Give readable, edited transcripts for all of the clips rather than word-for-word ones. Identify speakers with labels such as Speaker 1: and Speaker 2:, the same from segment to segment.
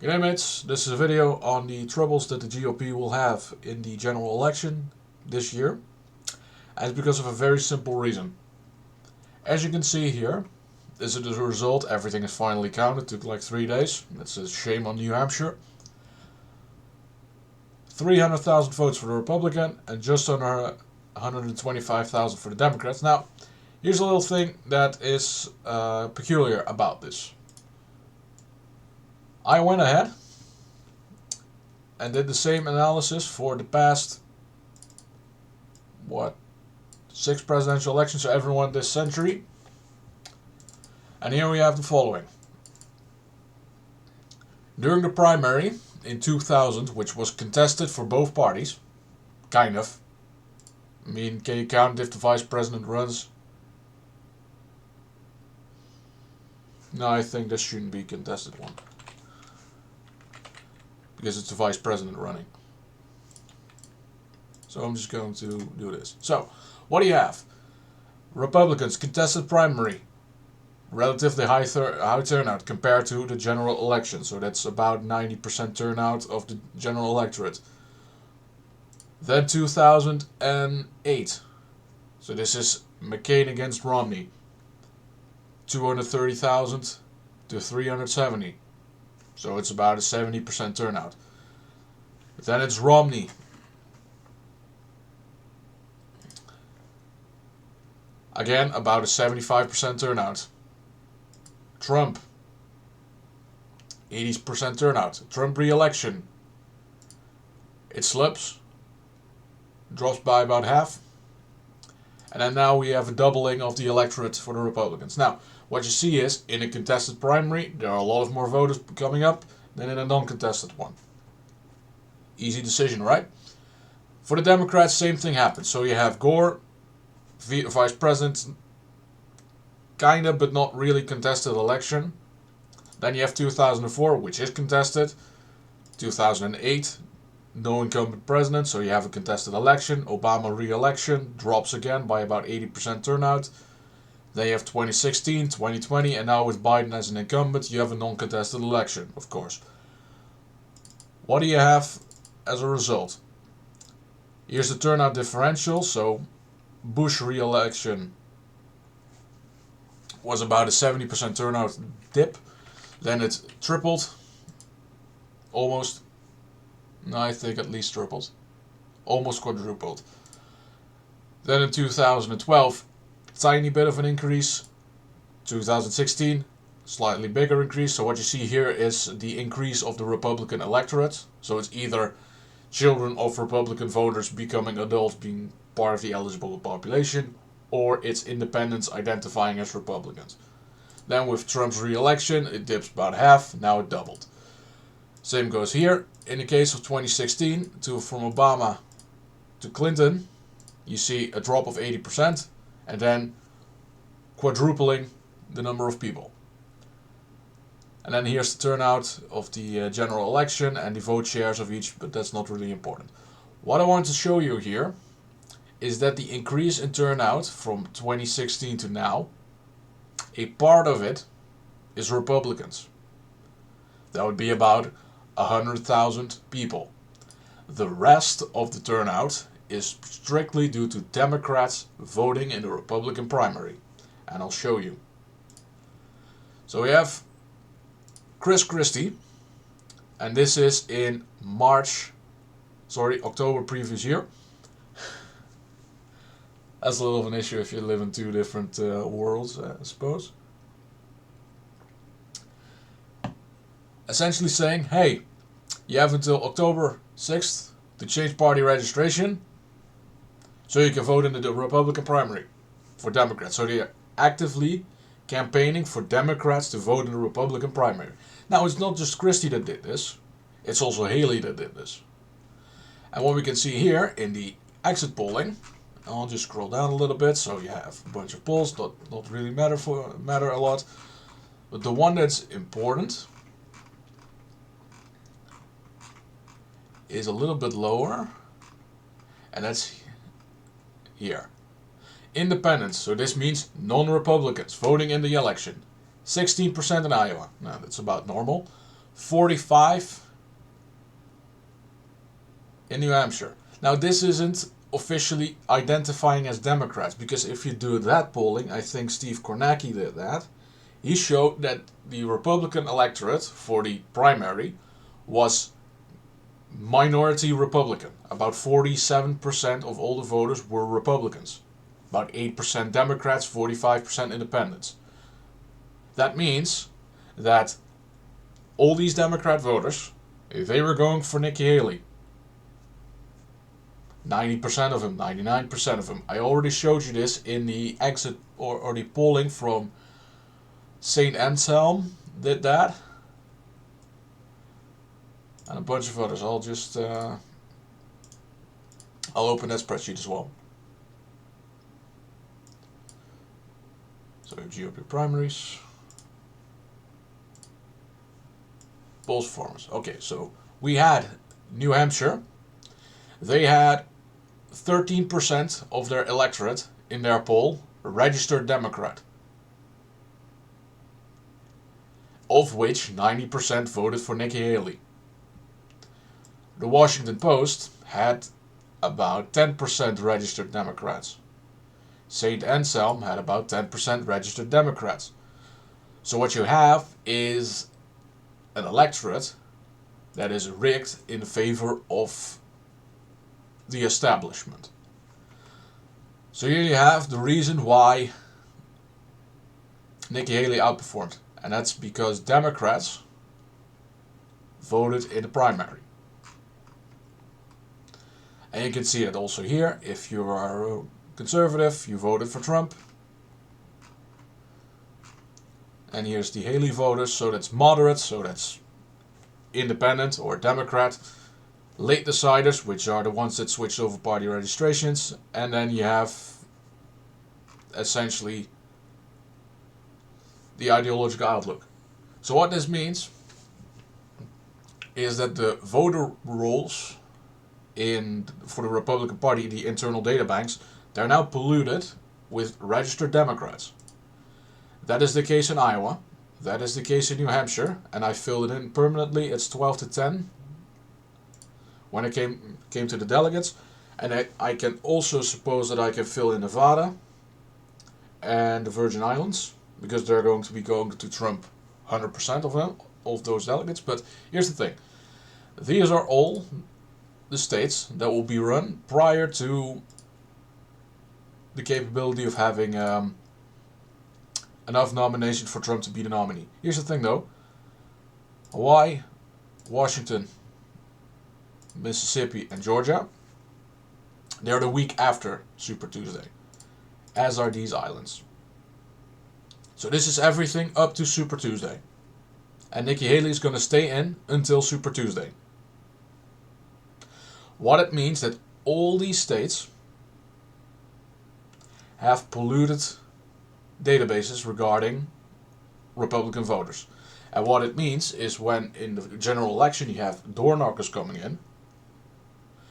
Speaker 1: G'day mates, this is a video on the troubles that the GOP will have in the general election this year. And it's because of a very simple reason. As you can see here, this is the result. Everything is finally counted. It took like 3 days. That's a shame on New Hampshire. 300,000 votes for the Republican and just under 125,000 for the Democrats. Now, here's a little thing that is peculiar about this. I went ahead and did the same analysis for the past, 6 presidential elections, so everyone this century. And here we have the following. During the primary in 2000, which was contested for both parties, kind of. I mean, can you count if the vice president runs? No, I think this shouldn't be a contested one, because it's the vice president running. So I'm just going to do this. So, what do you have? Republicans, contested primary. Relatively high turnout compared to the general election. So that's about 90% turnout of the general electorate. Then 2008. So this is McCain against Romney. 230,000 to 370. So it's about a 70% turnout. Then it's Romney. Again, about a 75% turnout. Trump. 80% turnout. Trump re-election. It slips. Drops by about half. And then now we have a doubling of the electorate for the Republicans. Now, what you see is, in a contested primary, there are a lot of more voters coming up than in a non-contested one. Easy decision, right? For the Democrats, same thing happens. So you have Gore, vice president, kinda but not really contested election. Then you have 2004, which is contested. 2008, no incumbent president, so you have a contested election. Obama re-election, drops again by about 80% turnout. Then you have 2016, 2020, and now with Biden as an incumbent, you have a non-contested election, of course. What do you have as a result? Here's the turnout differential. So Bush re-election was about a 70% turnout dip. Then it tripled. Almost. No, I think at least tripled. Almost quadrupled. Then in 2012, tiny bit of an increase. 2016, slightly bigger increase. So what you see here is the increase of the Republican electorate. So it's either children of Republican voters becoming adults, being part of the eligible population, or it's independents identifying as Republicans. Then with Trump's re-election, it dips about half. Now it doubled. Same goes here. In the case of 2016, from Obama to Clinton, you see a drop of 80%, and then quadrupling the number of people. And then here's the turnout of the general election and the vote shares of each, but that's not really important. What I want to show you here is that the increase in turnout from 2016 to now, a part of it is Republicans. That would be about 100,000 people. The rest of the turnout is strictly due to Democrats voting in the Republican primary. And I'll show you. So we have Chris Christie, and this is in October previous year. That's a little of an issue if you live in two different worlds, I suppose. Essentially saying, hey, you have until October 6th to change party registration so you can vote in the Republican primary for Democrats. So they are actively campaigning for Democrats to vote in the Republican primary. Now, it's not just Christie that did this. It's also Haley that did this. And what we can see here in the exit polling, I'll just scroll down a little bit, so you have a bunch of polls that don't really matter a lot. But the one that's important is a little bit lower, and that's here. Independents, so this means non-Republicans voting in the election. 16% in Iowa. Now, that's about normal. 45 in New Hampshire. Now this isn't officially identifying as Democrats, because if you do that polling, I think Steve Kornacki did that, he showed that the Republican electorate for the primary was minority Republican. About 47% of all the voters were Republicans. About 8% Democrats, 45% independents. That means that all these Democrat voters, if they were going for Nikki Haley, 90% of them, 99% of them. I already showed you this in the exit or the polling from St. Anselm did that. And a bunch of others. I'll just I'll open that spreadsheet as well. So GOP primaries. Polls performance. Okay, so we had New Hampshire. They had 13% of their electorate in their poll registered Democrat, of which 90% voted for Nikki Haley. The Washington Post had about 10% registered Democrats. St. Anselm had about 10% registered Democrats. So what you have is an electorate that is rigged in favor of the establishment. So here you have the reason why Nikki Haley outperformed, and that's because Democrats voted in the primary. And you can see it also here. If you are a conservative, you voted for Trump. And here's the Haley voters, so that's moderate, so that's independent or Democrat. Late deciders, which are the ones that switched over party registrations. And then you have essentially the ideological outlook. So what this means is that the voter rolls for the Republican Party, the internal data banks, they're now polluted with registered Democrats. That is the case in Iowa. That is the case in New Hampshire. And I filled it in permanently. It's 12-10 when it came to the delegates. And I can also suppose that I can fill in Nevada and the Virgin Islands, because they're going to be going to Trump 100% of them, of those delegates. But here's the thing. These are all the states that will be run prior to the capability of having enough nominations for Trump to be the nominee. Here's the thing though. Hawaii, Washington, Mississippi, and Georgia, they're the week after Super Tuesday, as are these islands. So this is everything up to Super Tuesday. And Nikki Haley is going to stay in until Super Tuesday. What it means that all these states have polluted databases regarding Republican voters. And what it means is when in the general election you have door knockers coming in,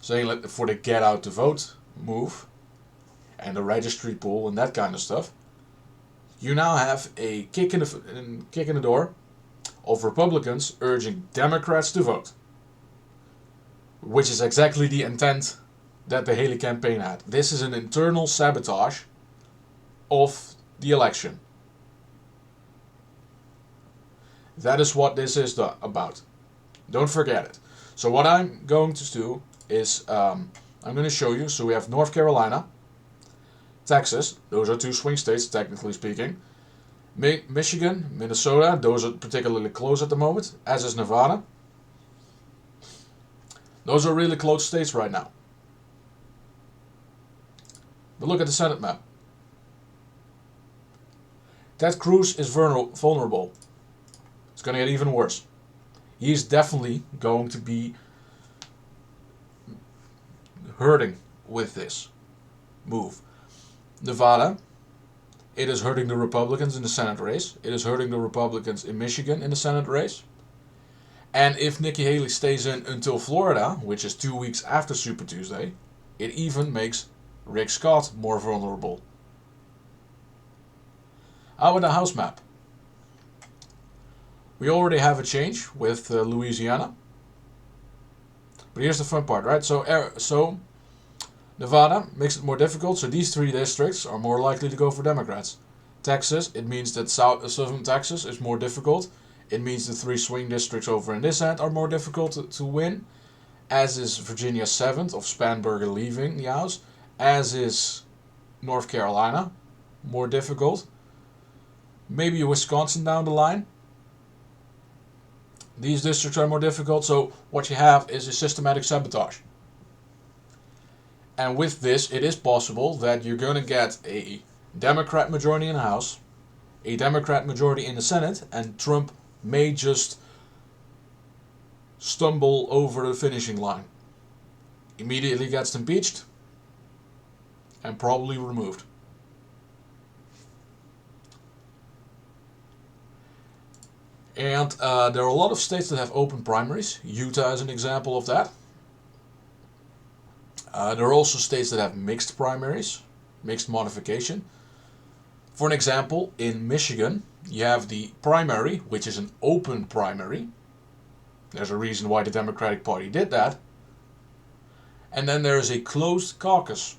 Speaker 1: saying for the get out the vote move and the registry pool and that kind of stuff, you now have a kick in the door of Republicans urging Democrats to vote, which is exactly the intent that the Haley campaign had. This is an internal sabotage of the election. That is what this is about. Don't forget it. So what I'm going to do is I'm going to show you. So we have North Carolina, Texas. Those are two swing states, technically speaking. Michigan, Minnesota. Those are particularly close at the moment, as is Nevada. Those are really close states right now. But look at the Senate map. Ted Cruz is vulnerable. It's going to get even worse. He is definitely going to be hurting with this move. Nevada, it is hurting the Republicans in the Senate race. It is hurting the Republicans in Michigan in the Senate race. And if Nikki Haley stays in until Florida, which is 2 weeks after Super Tuesday, it even makes Rick Scott more vulnerable. How about the House map? We already have a change with Louisiana. But here's the fun part, right? So Nevada makes it more difficult, so these 3 districts are more likely to go for Democrats. Texas, it means that southern Texas is more difficult. It means the 3 swing districts over in this end are more difficult to win, as is Virginia 7th of Spanberger leaving the House, as is North Carolina, more difficult. Maybe Wisconsin down the line. These districts are more difficult, so what you have is a systematic sabotage. And with this, it is possible that you're going to get a Democrat majority in the House, a Democrat majority in the Senate, and Trump may just stumble over the finishing line. Immediately gets impeached and probably removed. And there are a lot of states that have open primaries. Utah is an example of that. There are also states that have mixed primaries, mixed modification. For an example, in Michigan, you have the primary, which is an open primary. There's a reason why the Democratic Party did that. And then there is a closed caucus.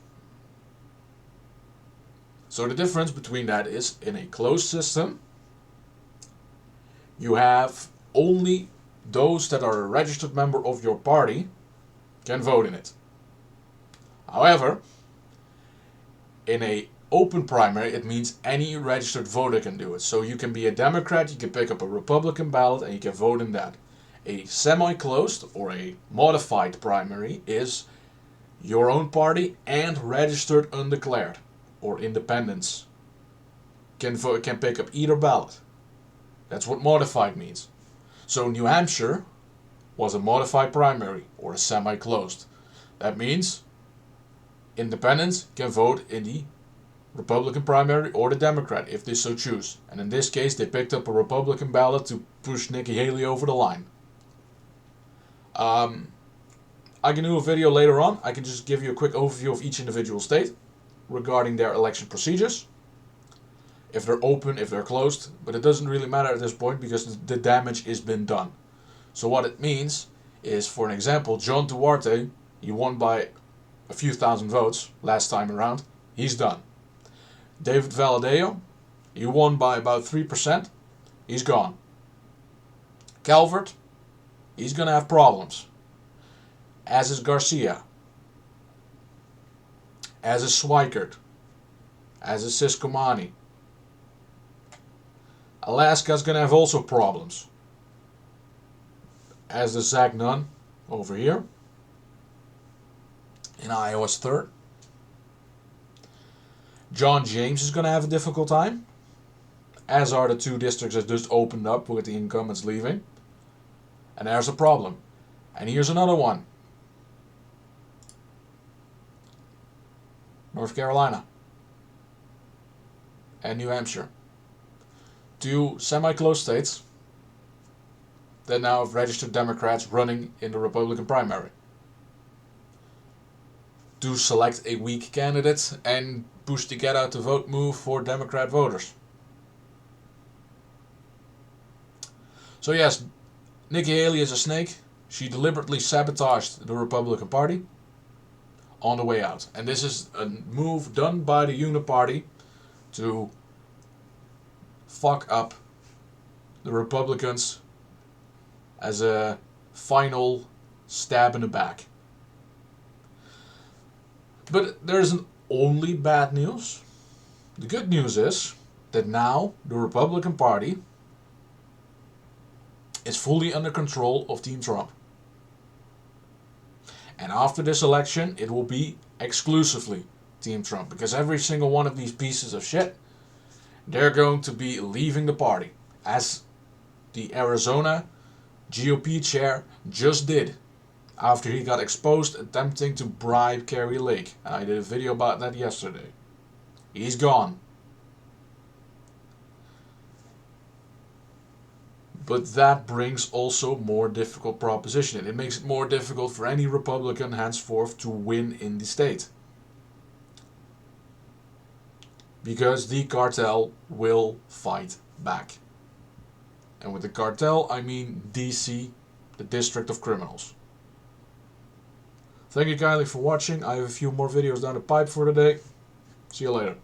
Speaker 1: So the difference between that is, in a closed system, you have only those that are a registered member of your party can vote in it. However, in a open primary, it means any registered voter can do it. So you can be a Democrat, you can pick up a Republican ballot, and you can vote in that. A semi-closed or a modified primary is your own party and registered undeclared or independents can pick up either ballot. That's what modified means. So New Hampshire was a modified primary or a semi-closed. That means independents can vote in the Republican primary or the Democrat if they so choose. And in this case, they picked up a Republican ballot to push Nikki Haley over the line. I can do a video later on. I can just give you a quick overview of each individual state regarding their election procedures. If they're open, if they're closed. But it doesn't really matter at this point because the damage has been done. So what it means is, for an example, John Duarte, he won by a few thousand votes last time around. He's done. David Valadeo, he won by about 3%. He's gone. Calvert, he's going to have problems. As is Garcia. As is Schweikert. As is Siscomani. Alaska's going to have also problems. As does Zach Nunn over here. In Iowa's third. John James is going to have a difficult time. As are the 2 districts that just opened up with the incumbents leaving. And there's a problem. And here's another one. North Carolina. And New Hampshire. 2 semi-closed states that now have registered Democrats running in the Republican primary. To select a weak candidate and push the get out the vote move for Democrat voters. So yes, Nikki Haley is a snake. She deliberately sabotaged the Republican Party on the way out. And this is a move done by the Uniparty to fuck up the Republicans as a final stab in the back. But there isn't only bad news. The good news is that now the Republican Party is fully under control of Team Trump. And after this election, it will be exclusively Team Trump. Because every single one of these pieces of shit, they're going to be leaving the party. As the Arizona GOP chair just did. After he got exposed attempting to bribe Kerry Lake. I did a video about that yesterday. He's gone. But that brings also more difficult proposition. It makes it more difficult for any Republican henceforth to win in the state. Because the cartel will fight back. And with the cartel, I mean DC, the District of Criminals. Thank you kindly for watching. I have a few more videos down the pipe for today. See you later.